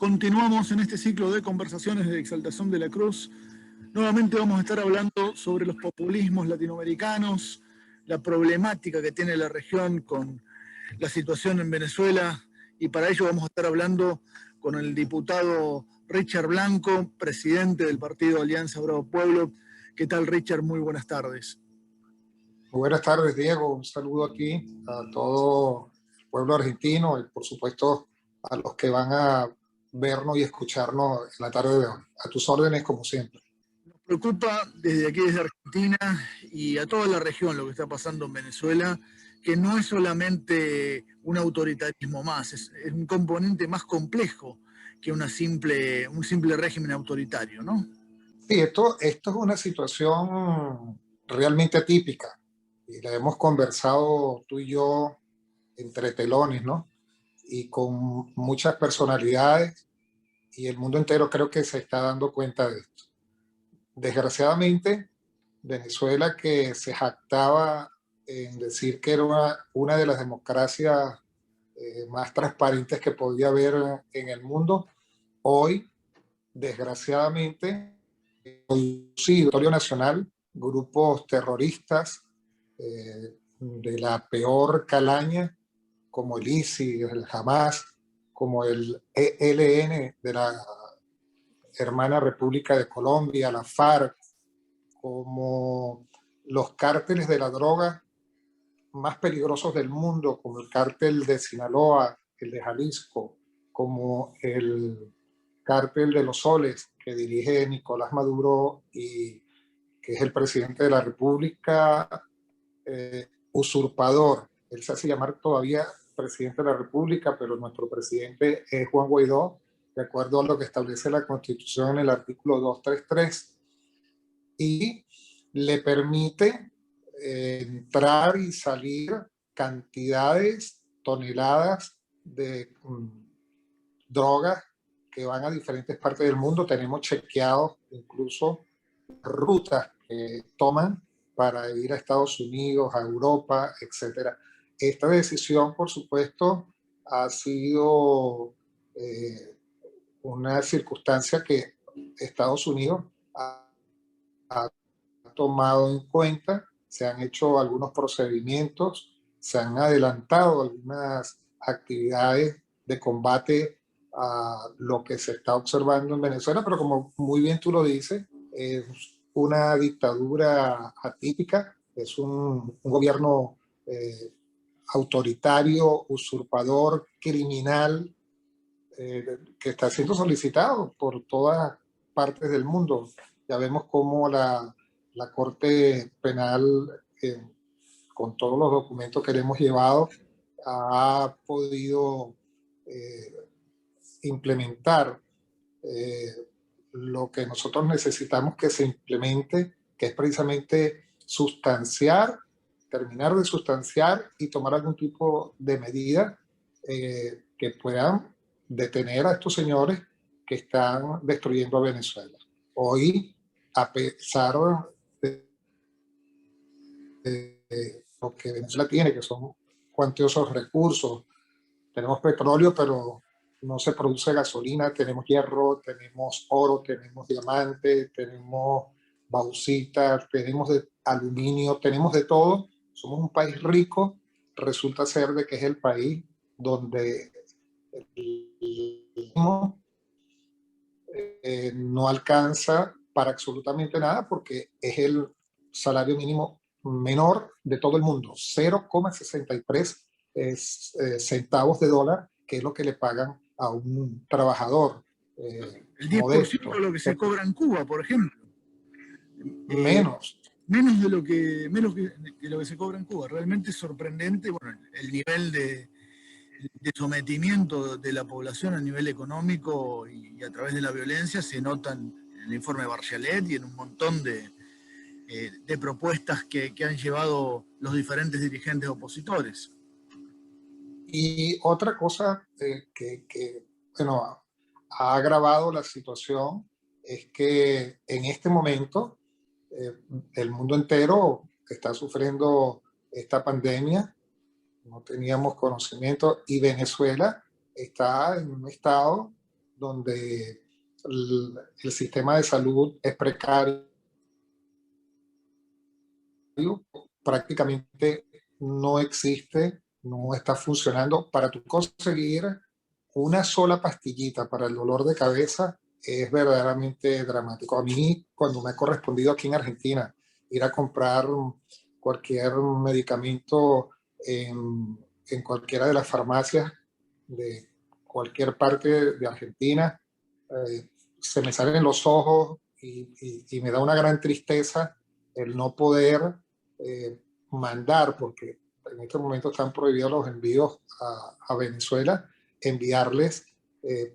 Continuamos en este ciclo de conversaciones de Exaltación de la Cruz. Nuevamente vamos a estar hablando sobre los populismos latinoamericanos, la problemática que tiene la región con la situación en Venezuela, y para ello vamos a estar hablando con el diputado Richard Blanco, presidente del partido Alianza Bravo Pueblo. ¿Qué tal, Richard? Muy buenas tardes. Muy buenas tardes, Diego. Un saludo aquí a todo el pueblo argentino y, por supuesto, a los que van a vernos y escucharnos en la tarde de hoy. A tus órdenes, como siempre. Nos preocupa desde aquí, desde Argentina, y a toda la región lo que está pasando en Venezuela, que no es solamente un autoritarismo más, es un componente más complejo que un simple régimen autoritario, ¿no? Sí, esto es una situación realmente atípica y la hemos conversado tú y yo entre telones, ¿no? Y con muchas personalidades, y el mundo entero creo que se está dando cuenta de esto. Desgraciadamente, Venezuela, que se jactaba en decir que era una de las democracias más transparentes que podía haber en el mundo, hoy, desgraciadamente, sí, territorio nacional, grupos terroristas de la peor calaña, como el ISIS, el Hamas, como el ELN de la hermana República de Colombia, la FARC, como los cárteles de la droga más peligrosos del mundo, como el cártel de Sinaloa, el de Jalisco, como el cártel de los Soles, que dirige Nicolás Maduro y que es el presidente de la República, usurpador. Él se hace llamar todavía presidente de la República, pero nuestro presidente es Juan Guaidó, de acuerdo a lo que establece la Constitución en el artículo 233, y le permite entrar y salir cantidades, toneladas de drogas que van a diferentes partes del mundo. Tenemos chequeados incluso rutas que toman para ir a Estados Unidos, a Europa, etc. Esta decisión, por supuesto, ha sido una circunstancia que Estados Unidos ha tomado en cuenta. Se han hecho algunos procedimientos, se han adelantado algunas actividades de combate a lo que se está observando en Venezuela, pero como muy bien tú lo dices, es una dictadura atípica, es un gobierno autoritario, usurpador, criminal, que está siendo solicitado por todas partes del mundo. Ya vemos cómo la Corte Penal, con todos los documentos que le hemos llevado, ha podido implementar lo que nosotros necesitamos que se implemente, que es precisamente terminar de sustanciar y tomar algún tipo de medida que puedan detener a estos señores que están destruyendo a Venezuela. Hoy, a pesar de lo que Venezuela tiene, que son cuantiosos recursos, tenemos petróleo, pero no se produce gasolina, tenemos hierro, tenemos oro, tenemos diamante, tenemos bauxita, tenemos aluminio, tenemos de todo. Somos un país rico. Resulta ser de que es el país donde no alcanza para absolutamente nada, porque es el salario mínimo menor de todo el mundo, 0,63 centavos de dólar, que es lo que le pagan a un trabajador el 10% modesto. de lo que se cobra en Cuba, por ejemplo. Menos. Menos de lo que se cobra en Cuba. Realmente es sorprendente, bueno, el nivel de sometimiento de la población a nivel económico y a través de la violencia se notan en el informe de Bachelet y en un montón de propuestas que han llevado los diferentes dirigentes opositores. Y otra cosa bueno, ha agravado la situación es que en este momento el mundo entero está sufriendo esta pandemia. No teníamos conocimiento, y Venezuela está en un estado donde el sistema de salud es precario, prácticamente no existe, no está funcionando. Para tú conseguir una sola pastillita para el dolor de cabeza es verdaderamente dramático. A mí, cuando me ha correspondido aquí en Argentina ir a comprar cualquier medicamento en cualquiera de las farmacias de cualquier parte de Argentina, se me salen los ojos y me da una gran tristeza el no poder mandar, porque en este momento están prohibidos los envíos a Venezuela, enviarles,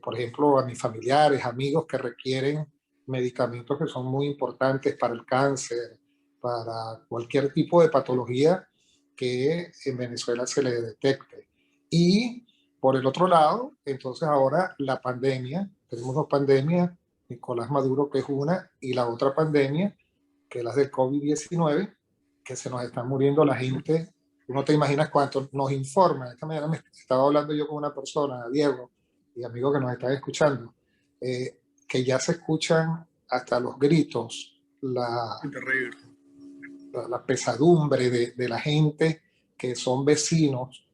por ejemplo, a mis familiares, amigos que requieren medicamentos que son muy importantes para el cáncer, para cualquier tipo de patología que en Venezuela se le detecte. Y por el otro lado, entonces ahora la pandemia, tenemos dos pandemias, Nicolás Maduro, que es una, y la otra pandemia, que es la del COVID-19, que se nos está muriendo la gente. Tú no te imaginas cuánto nos informa. Esta mañana me estaba hablando yo con una persona, Diego, y amigos que nos están escuchando, que ya se escuchan hasta los gritos, la pesadumbre de la gente que son vecinos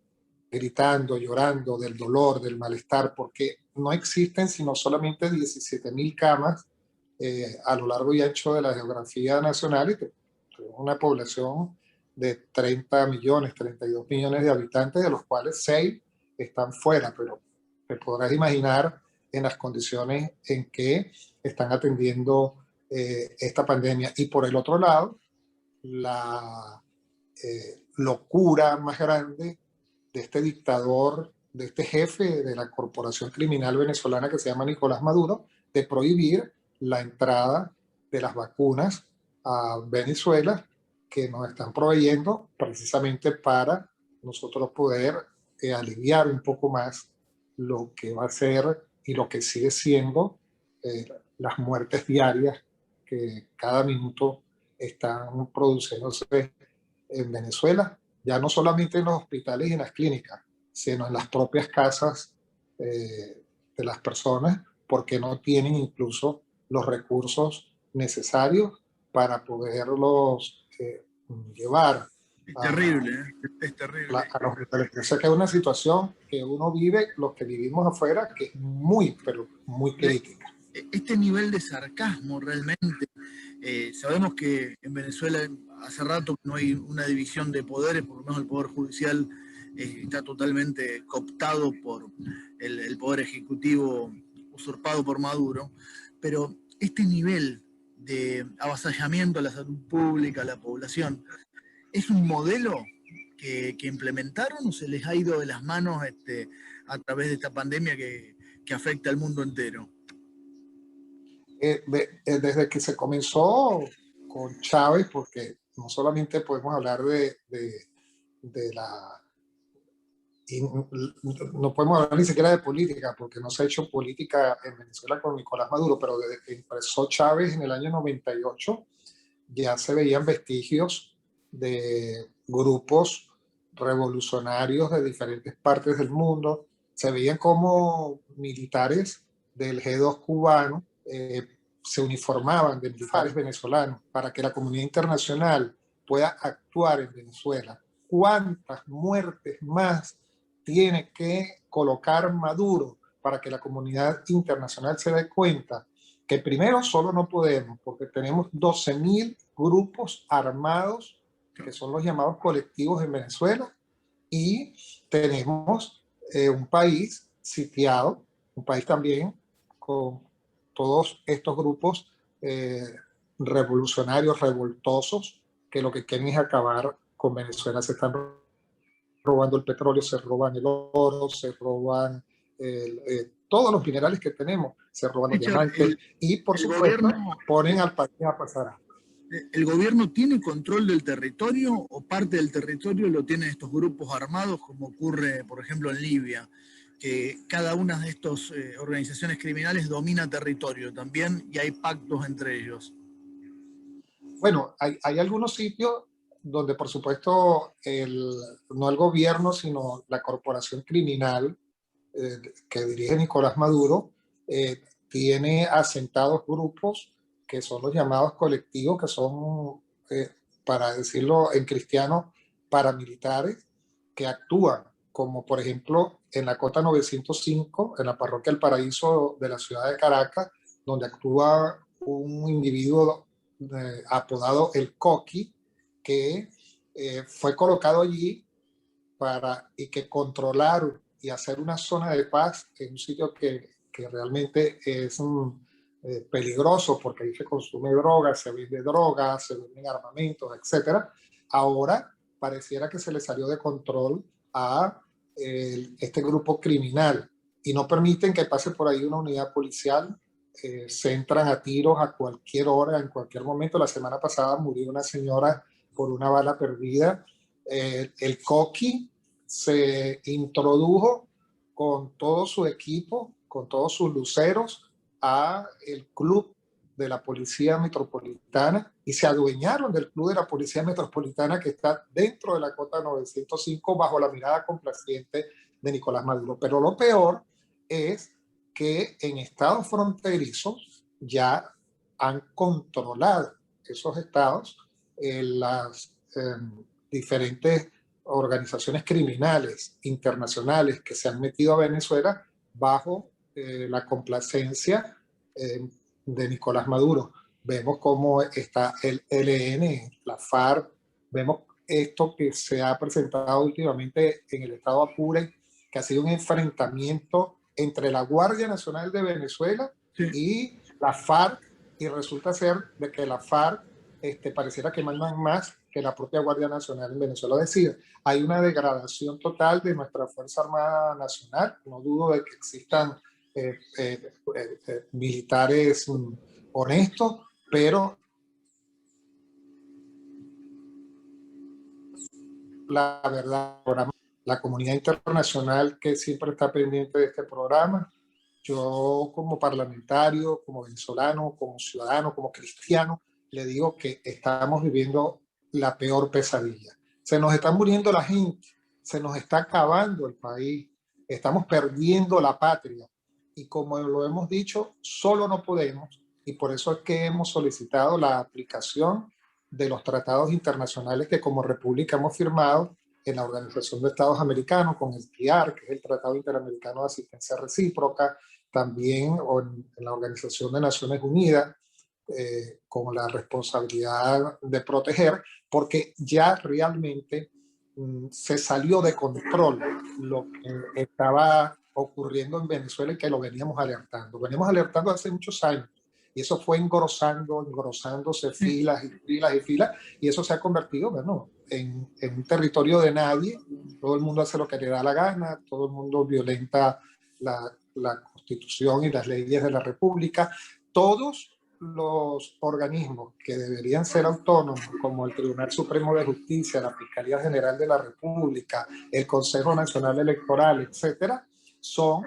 gritando, llorando del dolor, del malestar, porque no existen sino solamente 17.000 camas a lo largo y ancho de la geografía nacional, y tenemos una población de 30 millones, 32 millones de habitantes, de los cuales 6 están fuera, pero te podrás imaginar en las condiciones en que están atendiendo esta pandemia. Y por el otro lado, la locura más grande de este dictador, de este jefe de la corporación criminal venezolana que se llama Nicolás Maduro, de prohibir la entrada de las vacunas a Venezuela, que nos están proveyendo precisamente para nosotros poder aliviar un poco más lo que va a ser y lo que sigue siendo las muertes diarias que cada minuto están produciéndose en Venezuela, ya no solamente en los hospitales y en las clínicas, sino en las propias casas de las personas, porque no tienen incluso los recursos necesarios para poderlos llevar Es terrible, ¿eh? Es terrible. a los hospitales. O sea que es una situación que uno vive, los que vivimos afuera, que es muy, pero muy crítica. Este nivel de sarcasmo realmente, sabemos que en Venezuela hace rato no hay una división de poderes, por lo menos el Poder Judicial está totalmente cooptado por el Poder Ejecutivo usurpado por Maduro, pero este nivel de avasallamiento a la salud pública, a la población, ¿es un modelo que implementaron o se les ha ido de las manos a través de esta pandemia que afecta al mundo entero? Desde que se comenzó con Chávez, porque no solamente podemos hablar de la... Y no podemos hablar ni siquiera de política, porque no se ha hecho política en Venezuela con Nicolás Maduro, pero desde que empezó Chávez en el año 98, ya se veían vestigios de grupos revolucionarios de diferentes partes del mundo. Se veían como militares del G2 cubano se uniformaban de militares venezolanos para que la comunidad internacional pueda actuar en Venezuela. ¿Cuántas muertes más tiene que colocar Maduro para que la comunidad internacional se dé cuenta que primero solo no podemos, porque tenemos 12.000 grupos armados, que son los llamados colectivos en Venezuela, y tenemos un país sitiado, un país también con todos estos grupos revolucionarios, revoltosos, que lo que quieren es acabar con Venezuela. Se están robando el petróleo, se roban el oro, se roban todos los minerales que tenemos, se roban los diamantes y, por supuesto, ponen al país a pasar hambre. ¿El gobierno tiene control del territorio o parte del territorio lo tienen estos grupos armados, como ocurre, por ejemplo, en Libia, que cada una de estas organizaciones criminales domina territorio también y hay pactos entre ellos? Bueno, hay algunos sitios donde, por supuesto, no el gobierno, sino la corporación criminal que dirige Nicolás Maduro, tiene asentados grupos que son los llamados colectivos, que son, para decirlo en cristiano, paramilitares, que actúan, como por ejemplo en la Cota 905, en la parroquia El Paraíso de la ciudad de Caracas, donde actúa un individuo apodado El Coqui, que fue colocado allí y que controlar y hacer una zona de paz en un sitio que realmente es peligroso, porque ahí se consume droga, se venden armamentos, etcétera. Ahora pareciera que se le salió de control a este grupo criminal y no permiten que pase por ahí una unidad policial. Se entran a tiros a cualquier hora, en cualquier momento. La semana pasada murió una señora por una bala perdida. El Coqui se introdujo con todo su equipo, con todos sus luceros, a el club de la Policía Metropolitana y se adueñaron del club de la Policía Metropolitana, que está dentro de la Cota 905 bajo la mirada complaciente de Nicolás Maduro. Pero lo peor es que en estados fronterizos ya han controlado esos estados, las diferentes organizaciones criminales internacionales que se han metido a Venezuela bajo la complacencia de Nicolás Maduro. Vemos cómo está el ELN, la FARC, vemos esto que se ha presentado últimamente en el estado Apure, que ha sido un enfrentamiento entre la Guardia Nacional de Venezuela y la FARC, y resulta ser de que la FARC pareciera que mandan más que la propia Guardia Nacional en Venezuela. Es decir, hay una degradación total de nuestra Fuerza Armada Nacional. No dudo de que existan militares honestos, pero la verdad, la comunidad internacional que siempre está pendiente de este programa, yo como parlamentario, como venezolano, como ciudadano, como cristiano, le digo que estamos viviendo la peor pesadilla. Se nos está muriendo la gente, se nos está acabando el país, estamos perdiendo la patria. Y como lo hemos dicho, solo no podemos, y por eso es que hemos solicitado la aplicación de los tratados internacionales que como república hemos firmado en la Organización de Estados Americanos, con el TIAR, que es el Tratado Interamericano de Asistencia Recíproca, también en la Organización de Naciones Unidas, con la responsabilidad de proteger, porque ya realmente se salió de control lo que estaba ocurriendo en Venezuela y que lo veníamos alertando. Veníamos alertando hace muchos años y eso fue engrosándose filas y filas y filas, y eso se ha convertido, bueno, en un territorio de nadie. Todo el mundo hace lo que le da la gana, todo el mundo violenta la Constitución y las leyes de la República. Todos los organismos que deberían ser autónomos, como el Tribunal Supremo de Justicia, la Fiscalía General de la República, el Consejo Nacional Electoral, etcétera, son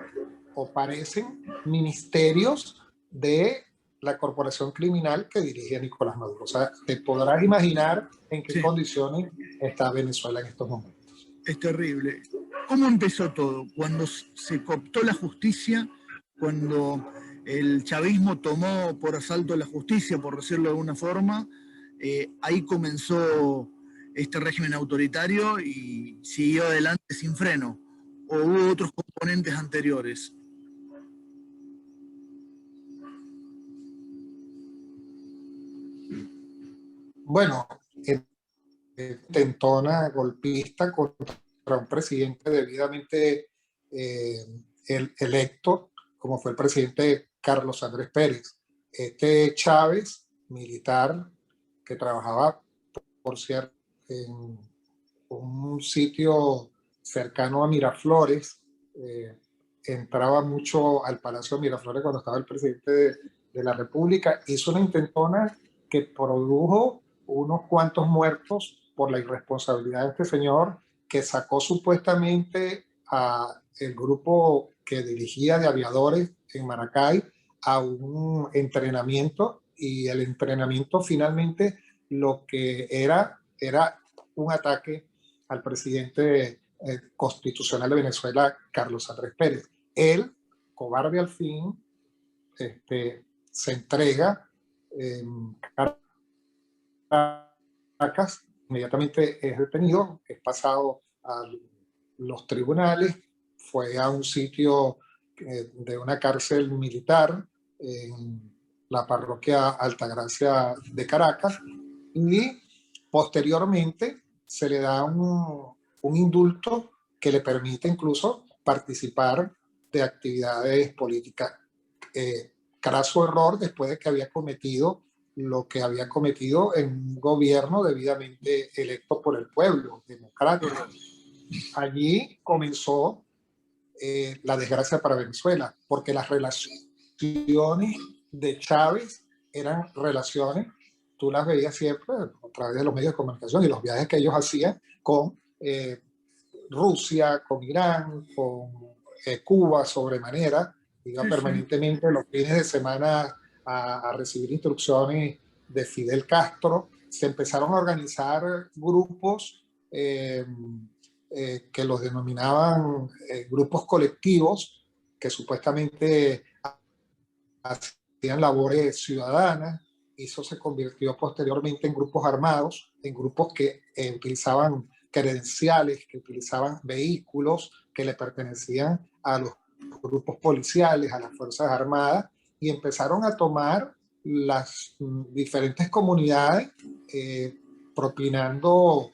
o parecen ministerios de la corporación criminal que dirige a Nicolás Maduro. O sea, te podrás imaginar en qué condiciones está Venezuela en estos momentos. Es terrible. ¿Cómo empezó todo? Cuando se cooptó la justicia, cuando el chavismo tomó por asalto la justicia, por decirlo de alguna forma, ahí comenzó este régimen autoritario y siguió adelante sin freno. ¿O hubo otros componentes anteriores? Bueno, intentona golpista contra un presidente debidamente electo, como fue el presidente Carlos Andrés Pérez. Este Chávez, militar, que trabajaba, por cierto, en un sitio cercano a Miraflores, entraba mucho al Palacio de Miraflores cuando estaba el presidente de la República, hizo una intentona que produjo unos cuantos muertos por la irresponsabilidad de este señor, que sacó supuestamente a el grupo que dirigía de aviadores en Maracay a un entrenamiento, y el entrenamiento finalmente lo que era un ataque al presidente constitucional de Venezuela, Carlos Andrés Pérez. Él, cobarde al fin, se entrega en Caracas, inmediatamente es detenido, es pasado a los tribunales, fue a un sitio de una cárcel militar en la parroquia Altagracia de Caracas, y posteriormente se le da un indulto que le permite incluso participar de actividades políticas. Craso error después de que había cometido lo que había cometido en un gobierno debidamente electo por el pueblo, democrático. Allí comenzó la desgracia para Venezuela, porque las relaciones de Chávez eran relaciones, tú las veías siempre a través de los medios de comunicación y los viajes que ellos hacían con Rusia, con Irán, con Cuba sobremanera. Iba permanentemente los fines de semana a recibir instrucciones de Fidel Castro. Se empezaron a organizar grupos que los denominaban grupos colectivos, que supuestamente hacían labores ciudadanas, y eso se convirtió posteriormente en grupos armados, en grupos que utilizaban credenciales, que utilizaban vehículos que le pertenecían a los grupos policiales, a las Fuerzas Armadas, y empezaron a tomar las diferentes comunidades, propinando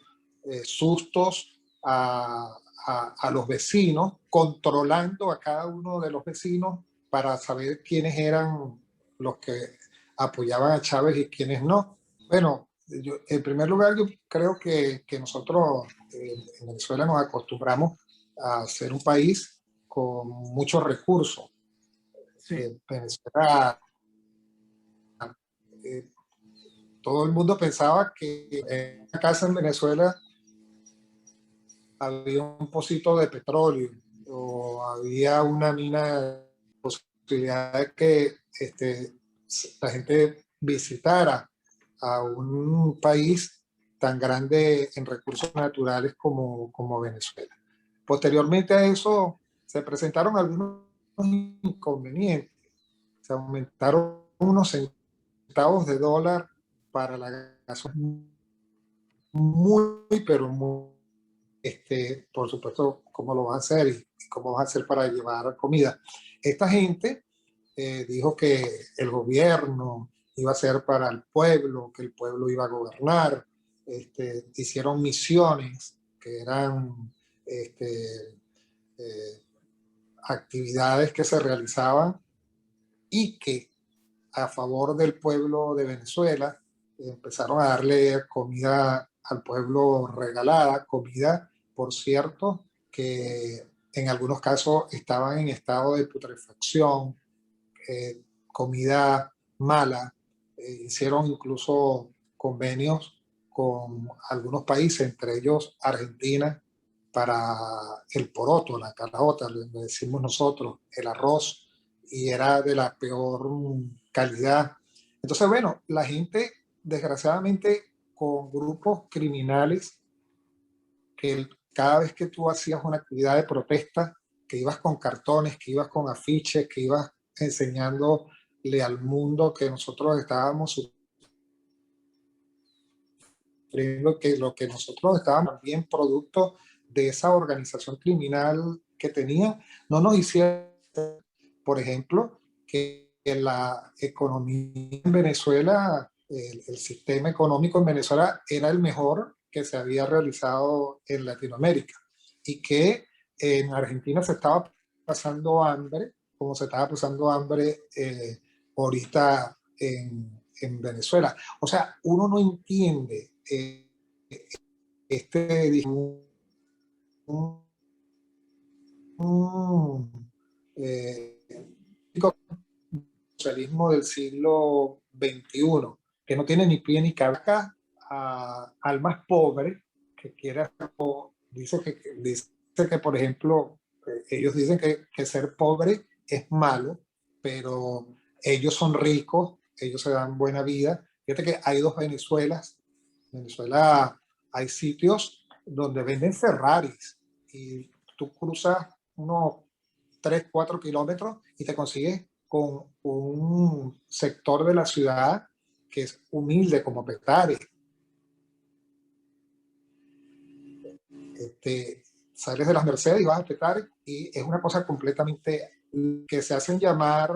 sustos a los vecinos, controlando a cada uno de los vecinos para saber quiénes eran los que apoyaban a Chávez y quiénes no. Bueno, en primer lugar, yo creo que nosotros en Venezuela nos acostumbramos a ser un país con muchos recursos. Venezuela, todo el mundo pensaba que en una casa en Venezuela había un pocito de petróleo o había una mina, de posibilidad de que la gente visitara a un país tan grande en recursos naturales como Venezuela. Posteriormente a eso se presentaron algunos inconvenientes. Se aumentaron unos centavos de dólar para la gasolina, pero muy, por supuesto, cómo lo vas a hacer y cómo vas a hacer para llevar comida. Esta gente dijo que el gobierno iba a ser para el pueblo, que el pueblo iba a gobernar. Hicieron misiones que eran actividades que se realizaban y que a favor del pueblo de Venezuela empezaron a darle comida al pueblo regalada, comida, por cierto, que en algunos casos estaban en estado de putrefacción, comida mala. Hicieron incluso convenios con algunos países, entre ellos Argentina, para el poroto, la caraota, le decimos nosotros, el arroz, y era de la peor calidad. Entonces, bueno, la gente, desgraciadamente, con grupos criminales, que cada vez que tú hacías una actividad de protesta, que ibas con cartones, que ibas con afiches, que ibas enseñándole al mundo que nosotros estábamos sufriendo, que lo que nosotros estábamos también producto de esa organización criminal que tenía, no nos hicieron, por ejemplo, que la economía en Venezuela, el sistema económico en Venezuela era el mejor que se había realizado en Latinoamérica, y que en Argentina se estaba pasando hambre, como se estaba pasando hambre ahorita en Venezuela. O sea, uno no entiende socialismo del siglo XXI, que no tiene ni pie ni cabeza, al más pobre que quiera, dice que por ejemplo, ellos dicen que ser pobre es malo, pero ellos son ricos, ellos se dan buena vida. Fíjate que hay dos Venezuelas. En Venezuela hay sitios donde venden Ferraris y tú cruzas unos 3, 4 kilómetros y te consigues con un sector de la ciudad que es humilde como Petare. Sales de las Mercedes y vas a Petare y es una cosa completamente que se hacen llamar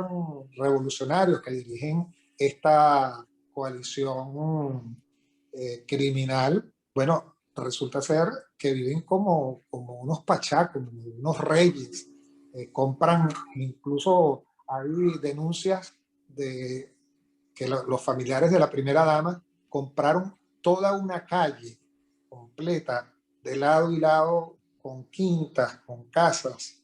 revolucionarios que dirigen esta coalición criminal. Bueno, resulta ser que viven como unos pachacos, como unos reyes. Compran, incluso hay denuncias de que los familiares de la primera dama compraron toda una calle completa de lado y lado con quintas, con casas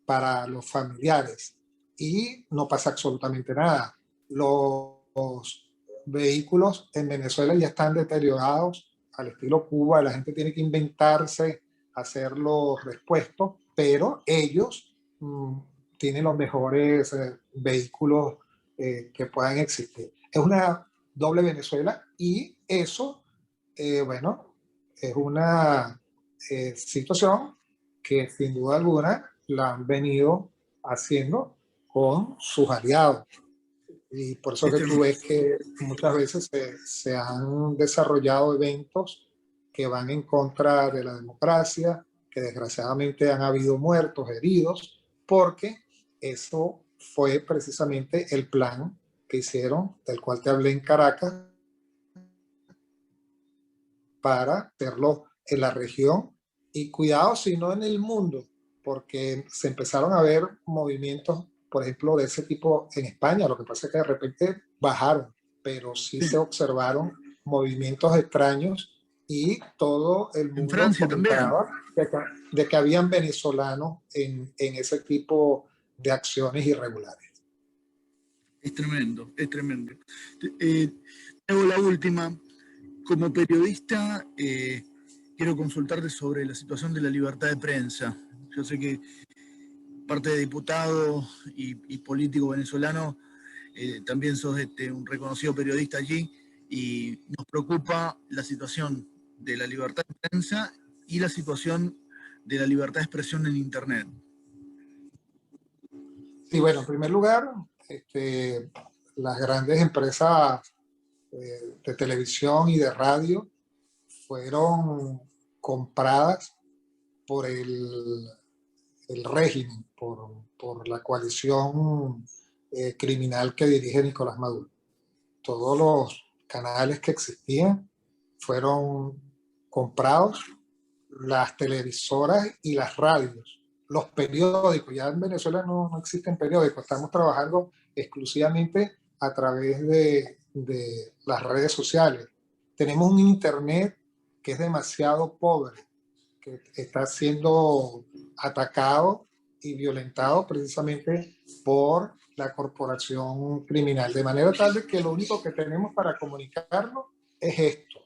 para los familiares y no pasa absolutamente nada. Los vehículos en Venezuela ya están deteriorados al estilo Cuba, la gente tiene que inventarse, hacer los repuestos, pero ellos tienen los mejores vehículos que puedan existir. Es una doble Venezuela y eso, bueno, es una situación que sin duda alguna la han venido haciendo con sus aliados. Y por eso que tú ves que muchas veces se han desarrollado eventos que van en contra de la democracia, que desgraciadamente han habido muertos, heridos, porque eso fue precisamente el plan que hicieron, del cual te hablé en Caracas, para hacerlo en la región y cuidado si no en el mundo, porque se empezaron a ver movimientos, por ejemplo, de ese tipo en España. Lo que pasa es que de repente bajaron, pero sí se observaron movimientos extraños y todo el En mundo Francia también. comentaba de que habían venezolanos en ese tipo de acciones irregulares. Es tremendo, es tremendo. Hago la última. Como periodista, quiero consultarte sobre la situación de la libertad de prensa. Yo sé que parte de diputado y político venezolano, también sos un reconocido periodista allí y nos preocupa la situación de la libertad de prensa y la situación de la libertad de expresión en Internet. Sí, bueno, en primer lugar, las grandes empresas de televisión y de radio fueron compradas por el régimen, por la coalición criminal que dirige Nicolás Maduro. Todos los canales que existían fueron comprados, las televisoras y las radios, los periódicos. Ya en Venezuela no existen periódicos, estamos trabajando exclusivamente a través de las redes sociales. Tenemos un internet que es demasiado pobre, que está siendo atacado y violentado precisamente por la corporación criminal, de manera tal de que lo único que tenemos para comunicarnos es esto.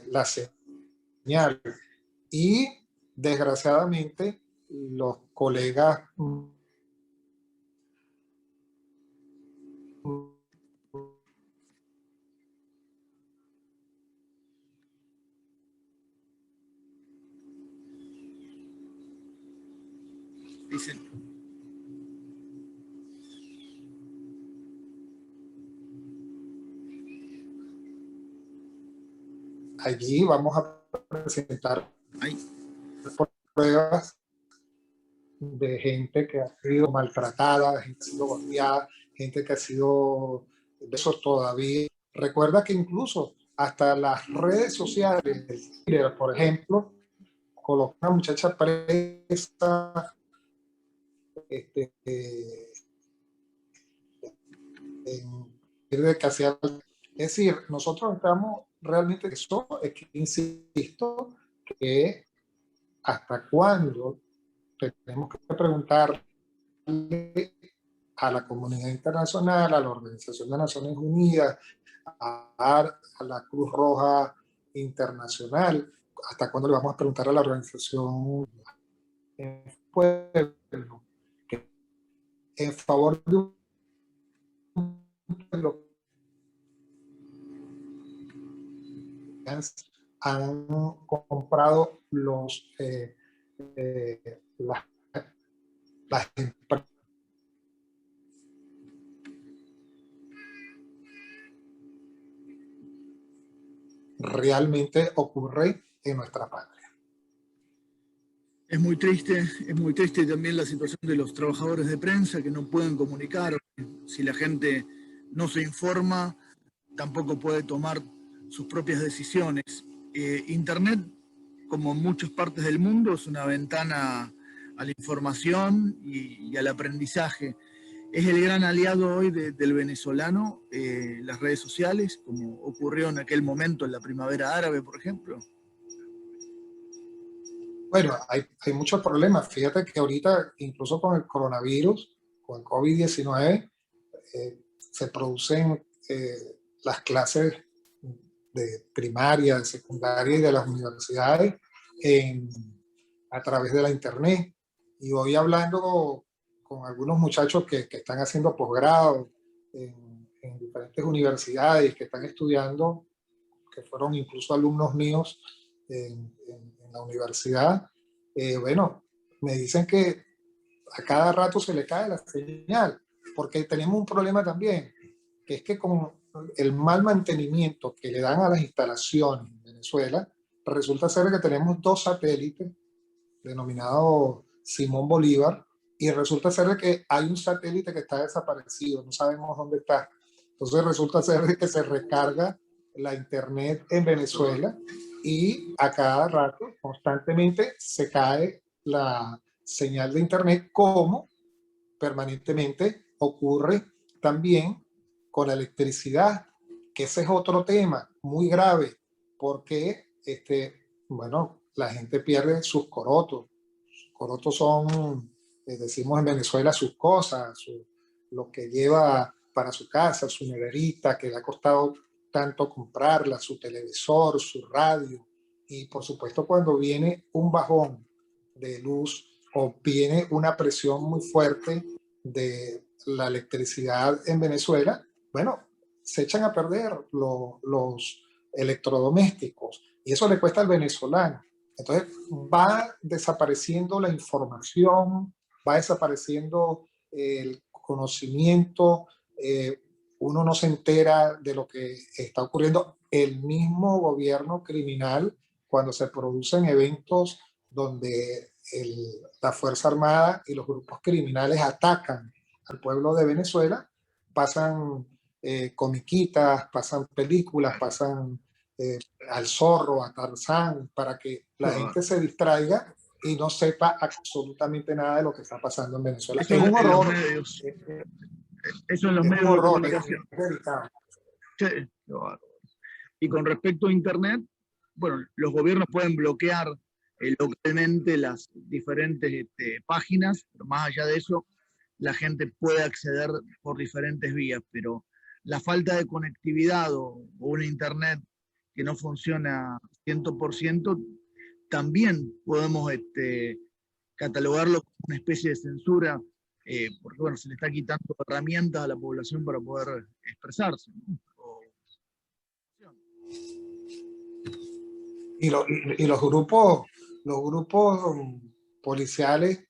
La señal. Y desgraciadamente los colegas Dicen. allí vamos a presentar Ay. pruebas de gente que ha sido maltratada, de gente que ha sido golpeada, gente que ha sido de eso todavía. Recuerda que incluso hasta las redes sociales, por ejemplo, colocó una muchacha presa de que hacía. Es decir, nosotros estamos realmente, eso es que insisto, que hasta cuándo tenemos que preguntarle a la comunidad internacional, a la Organización de Naciones Unidas, a la Cruz Roja Internacional, hasta cuándo le vamos a preguntar a la organización pueblo que en favor de un pueblo han comprado las empresas. Realmente ocurre en nuestra patria. Es muy triste también la situación de los trabajadores de prensa que no pueden comunicar. Si la gente no se informa, tampoco puede tomar sus propias decisiones. Internet, como en muchas partes del mundo, es una ventana a la información y al aprendizaje. Es el gran aliado hoy del venezolano, las redes sociales, como ocurrió en aquel momento en la primavera árabe, por ejemplo. Bueno, hay muchos problemas. Fíjate que ahorita, incluso con el coronavirus, con el COVID-19, se producen las clases de primaria, de secundaria y de las universidades a través de la internet. Y voy hablando con algunos muchachos que están haciendo posgrado en diferentes universidades, que están estudiando, que fueron incluso alumnos míos en la universidad. Bueno, me dicen que a cada rato se le cae la señal, porque tenemos un problema también, que es que con el mal mantenimiento que le dan a las instalaciones en Venezuela, resulta ser que tenemos 2 satélites denominados Simón Bolívar, y resulta ser que hay un satélite que está desaparecido, no sabemos dónde está. Entonces resulta ser que se recarga la internet en Venezuela y a cada rato, constantemente, se cae la señal de internet, como permanentemente ocurre también con la electricidad, que ese es otro tema muy grave, porque bueno, la gente pierde sus corotos. Sus corotos son, decimos en Venezuela, sus cosas, lo que lleva para su casa, su neverita, que le ha costado tanto comprarla, su televisor, su radio. Y por supuesto, cuando viene un bajón de luz o viene una presión muy fuerte de la electricidad en Venezuela, bueno, se echan a perder los electrodomésticos, y eso le cuesta al venezolano. Entonces va desapareciendo la información, va desapareciendo el conocimiento, uno no se entera de lo que está ocurriendo. El mismo gobierno criminal, cuando se producen eventos donde la Fuerza Armada y los grupos criminales atacan al pueblo de Venezuela, pasan comiquitas, pasan películas, pasan al Zorro, a Tarzán, para que la gente se distraiga y no sepa absolutamente nada de lo que está pasando en Venezuela. Eso es un horror. Los medios. Eso en los es medios un horror, de comunicación. es delicado. Sí. Y con respecto a Internet, bueno, los gobiernos pueden bloquear localmente las diferentes páginas, pero más allá de eso, la gente puede acceder por diferentes vías, pero la falta de conectividad o un Internet que no funciona 100%, también podemos catalogarlo como una especie de censura, porque bueno, se le está quitando herramientas a la población para poder expresarse, ¿no? Y los grupos policiales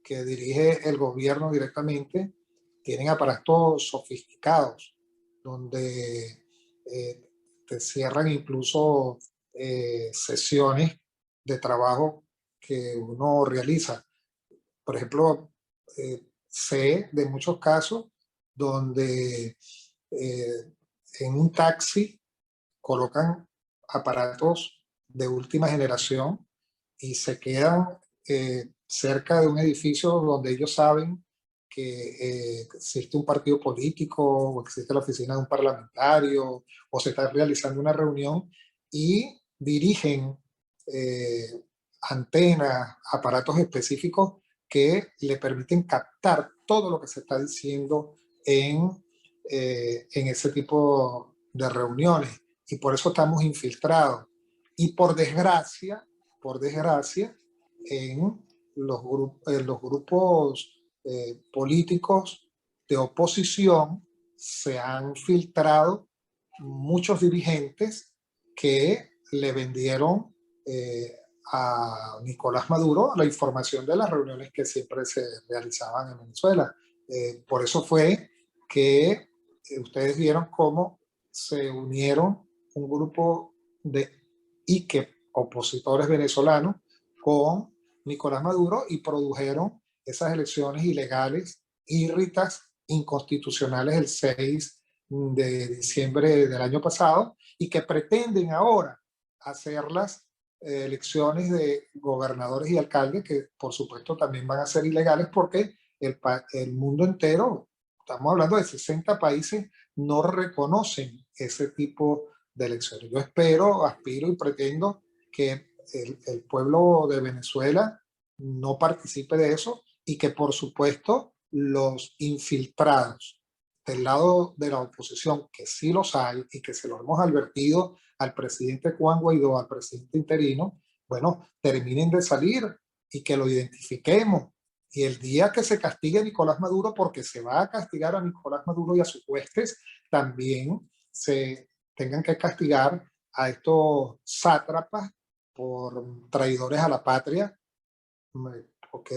que dirige el gobierno directamente tienen aparatos sofisticados, donde te cierran incluso sesiones de trabajo que uno realiza. Por ejemplo, sé de muchos casos donde en un taxi colocan aparatos de última generación y se quedan cerca de un edificio donde ellos saben que existe un partido político o existe la oficina de un parlamentario o se está realizando una reunión, y dirigen antenas, aparatos específicos que le permiten captar todo lo que se está diciendo en ese tipo de reuniones, y por eso estamos infiltrados. Y por desgracia, en los grupos políticos de oposición se han filtrado muchos dirigentes que le vendieron a Nicolás Maduro la información de las reuniones que siempre se realizaban en Venezuela. Por eso fue que ustedes vieron cómo se unieron un grupo de opositores venezolanos con Nicolás Maduro y produjeron esas elecciones ilegales, írritas, inconstitucionales el 6 de diciembre del año pasado y que pretenden ahora hacerlas elecciones de gobernadores y alcaldes que por supuesto también van a ser ilegales porque el mundo entero, estamos hablando de 60 países, no reconocen ese tipo de elecciones. Yo espero, aspiro y pretendo que el pueblo de Venezuela no participe de eso y que por supuesto los infiltrados del lado de la oposición, que sí los hay y que se lo hemos advertido al presidente Juan Guaidó, al presidente interino, bueno, terminen de salir y que lo identifiquemos. Y el día que se castigue a Nicolás Maduro, porque se va a castigar a Nicolás Maduro y a sus huestes, también se tengan que castigar a estos sátrapas por traidores a la patria, porque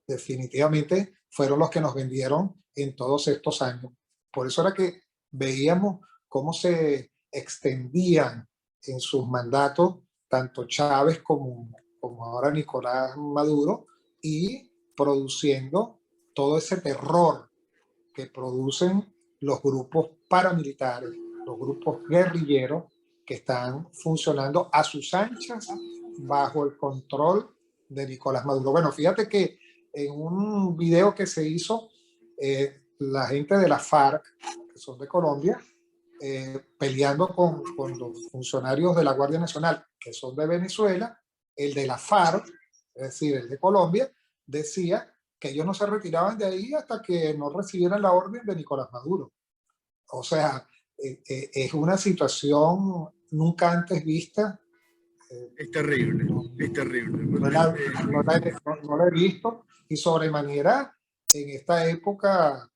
definitivamente fueron los que nos vendieron en todos estos años. Por eso era que veíamos cómo se extendían en sus mandatos tanto Chávez como ahora Nicolás Maduro y produciendo todo ese terror que producen los grupos paramilitares, los grupos guerrilleros que están funcionando a sus anchas bajo el control de Nicolás Maduro. Bueno, fíjate que en un video que se hizo, la gente de la FARC, que son de Colombia, peleando con los funcionarios de la Guardia Nacional, que son de Venezuela, el de la FARC, es decir, el de Colombia, decía que ellos no se retiraban de ahí hasta que no recibieran la orden de Nicolás Maduro. O sea, es una situación nunca antes vista. Es terrible, es terrible. No la he visto y sobremanera en esta época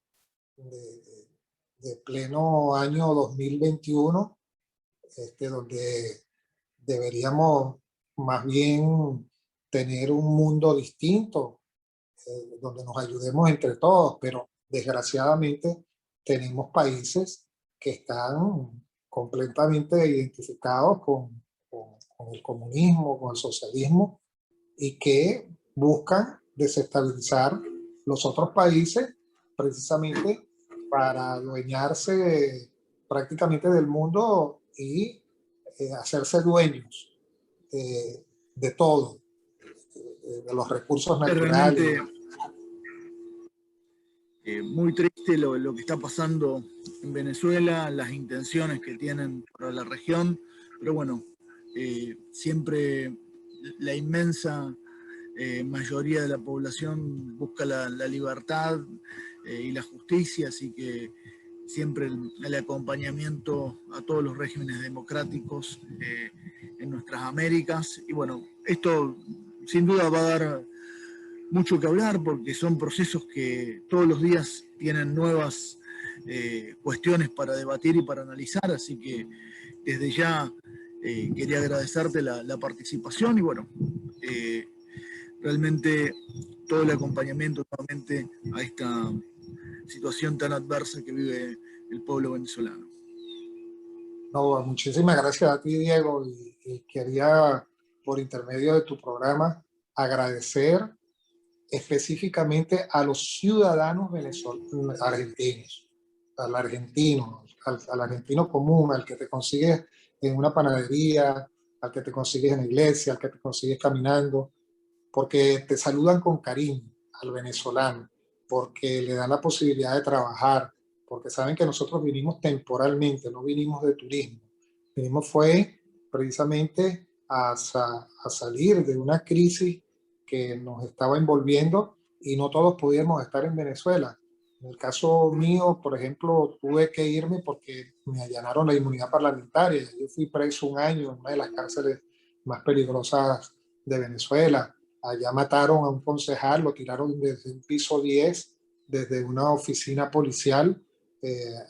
de pleno año 2021, donde deberíamos más bien tener un mundo distinto, donde nos ayudemos entre todos, pero desgraciadamente tenemos países que están completamente identificados con el comunismo, con el socialismo, y que buscan desestabilizar los otros países precisamente para adueñarse prácticamente del mundo y hacerse dueños de todo, de los recursos naturales. Realmente muy triste lo que está pasando en Venezuela, las intenciones que tienen para la región, pero bueno, siempre la inmensa mayoría de la población busca la libertad y la justicia, así que siempre el acompañamiento a todos los regímenes democráticos en nuestras Américas. Y bueno, esto sin duda va a dar mucho que hablar porque son procesos que todos los días tienen nuevas cuestiones para debatir y para analizar, así que desde ya quería agradecerte la participación y bueno, realmente todo el acompañamiento nuevamente a esta situación tan adversa que vive el pueblo venezolano. No, muchísimas gracias a ti, Diego, y quería, por intermedio de tu programa, agradecer específicamente a los ciudadanos argentinos, al argentino común, al que te consigues en una panadería, al que te consigues en la iglesia, al que te consigues caminando, porque te saludan con cariño al venezolano, porque le dan la posibilidad de trabajar, porque saben que nosotros vinimos temporalmente, no vinimos de turismo. Vinimos fue precisamente a salir de una crisis que nos estaba envolviendo y no todos podíamos estar en Venezuela. En el caso mío, por ejemplo, tuve que irme porque me allanaron la inmunidad parlamentaria. Yo fui preso un año en una de las cárceles más peligrosas de Venezuela. Allá mataron a un concejal, lo tiraron desde un piso 10, desde una oficina policial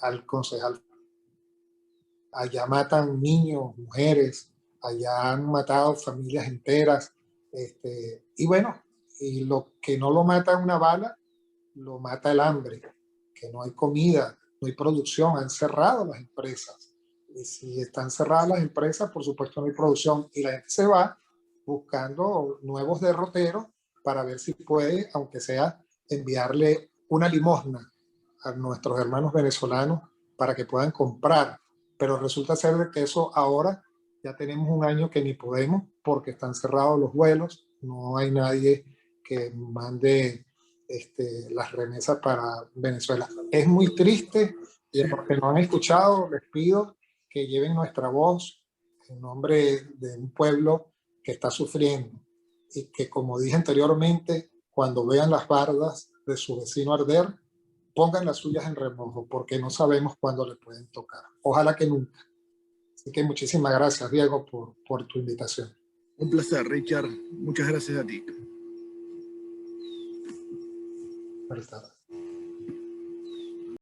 al concejal. Allá matan niños, mujeres, allá han matado familias enteras, y bueno, y lo que no lo mata una bala, lo mata el hambre, que no hay comida, no hay producción, han cerrado las empresas. Y si están cerradas las empresas, por supuesto no hay producción. Y la gente se va buscando nuevos derroteros para ver si puede, aunque sea, enviarle una limosna a nuestros hermanos venezolanos para que puedan comprar. Pero resulta ser que eso ahora ya tenemos un año que ni podemos porque están cerrados los vuelos, no hay nadie que mande las remesas para Venezuela. Es muy triste y a los que no han escuchado les pido que lleven nuestra voz en nombre de un pueblo que está sufriendo y que, como dije anteriormente, cuando vean las bardas de su vecino arder, pongan las suyas en remojo porque no sabemos cuándo le pueden tocar. Ojalá que nunca. Así que muchísimas gracias, Diego, por tu invitación. Un placer, Richard. Muchas gracias a ti. Buenas tardes.